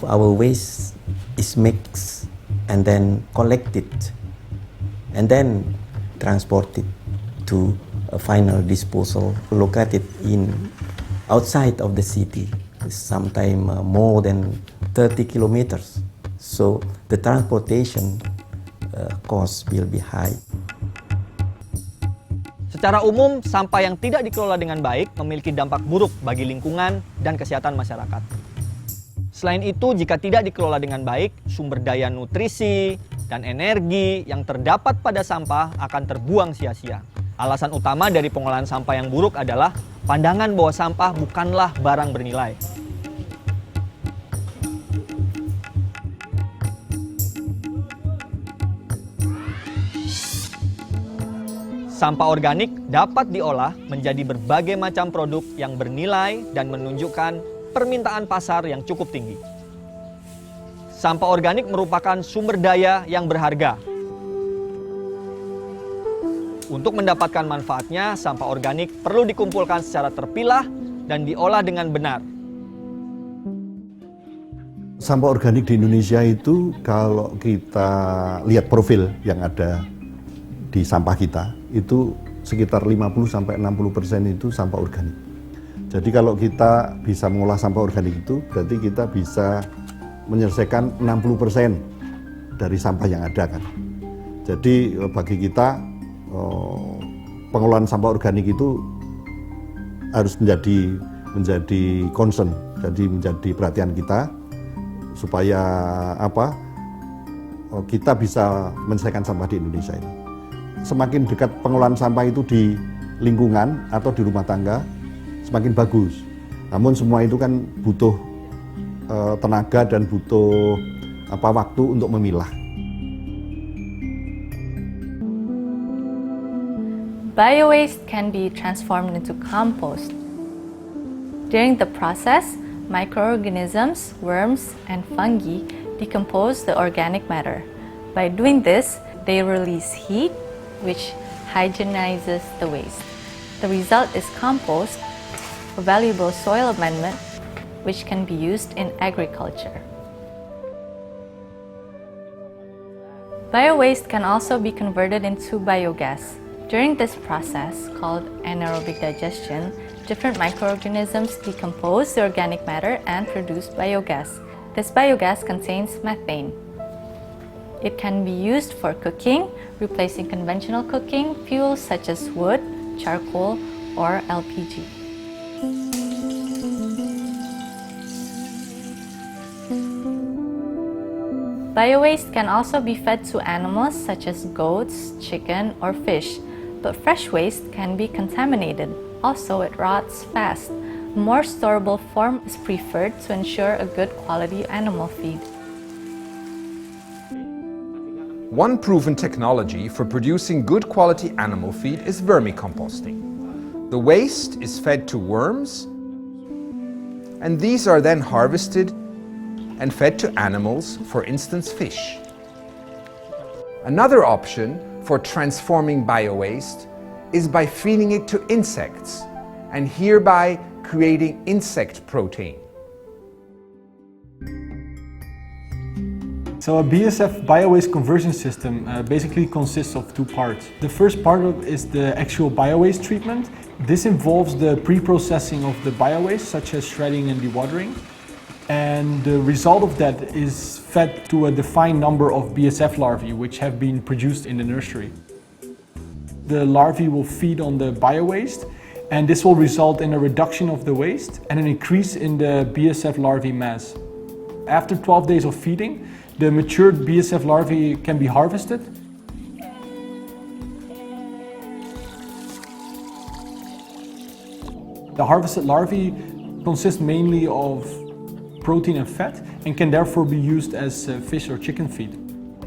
our waste is mixed and then collected and then transported to a final disposal located in outside of the city, sometimes more than 30 kilometers. So the transportation cost will be high. Secara umum, sampah yang tidak dikelola dengan baik memiliki dampak buruk bagi lingkungan dan kesehatan masyarakat. Selain itu, jika tidak dikelola dengan baik, sumber daya nutrisi dan energi yang terdapat pada sampah akan terbuang sia-sia. Alasan utama dari pengolahan sampah yang buruk adalah pandangan bahwa sampah bukanlah barang bernilai. Sampah organik dapat diolah menjadi berbagai macam produk yang bernilai dan menunjukkan permintaan pasar yang cukup tinggi. Sampah organik merupakan sumber daya yang berharga. Untuk mendapatkan manfaatnya, sampah organik perlu dikumpulkan secara terpilah dan diolah dengan benar. Sampah organik di Indonesia itu kalau kita lihat profil yang ada di sampah kita, itu sekitar 50-60% itu sampah organik. Jadi kalau kita bisa mengolah sampah organik itu, berarti kita bisa menyelesaikan 60% dari sampah yang ada kan. Jadi bagi kita pengolahan sampah organik itu harus menjadi concern, jadi menjadi perhatian kita supaya kita bisa menyelesaikan sampah di Indonesia ini. Semakin dekat pengolahan sampah itu di lingkungan atau di rumah tangga, semakin bagus. Namun semua itu kan butuh tenaga dan butuh waktu untuk memilah. Biowaste can be transformed into compost. During the process, microorganisms, worms, and fungi decompose the organic matter. By doing this, they release heat, which hygienizes the waste. The result is compost, a valuable soil amendment which can be used in agriculture. Biowaste can also be converted into biogas. During this process, called anaerobic digestion, different microorganisms decompose the organic matter and produce biogas. This biogas contains methane. It can be used for cooking, replacing conventional cooking fuels such as wood, charcoal, or LPG. Biowaste can also be fed to animals such as goats, chicken, or fish, but fresh waste can be contaminated. Also, it rots fast. A more storable form is preferred to ensure a good quality animal feed. One proven technology for producing good quality animal feed is vermicomposting. The waste is fed to worms, and these are then harvested and fed to animals, for instance fish. Another option for transforming biowaste is by feeding it to insects, and hereby creating insect protein. So a BASF biowaste conversion system basically consists of two parts. The first part is the actual biowaste treatment. This involves the pre-processing of the biowaste, such as shredding and dewatering. And the result of that is fed to a defined number of BASF larvae, which have been produced in the nursery. The larvae will feed on the biowaste, and this will result in a reduction of the waste and an increase in the BASF larvae mass. After 12 days of feeding, the matured BASF larvae can be harvested. The harvested larvae consist mainly of protein and fat and can therefore be used as fish or chicken feed.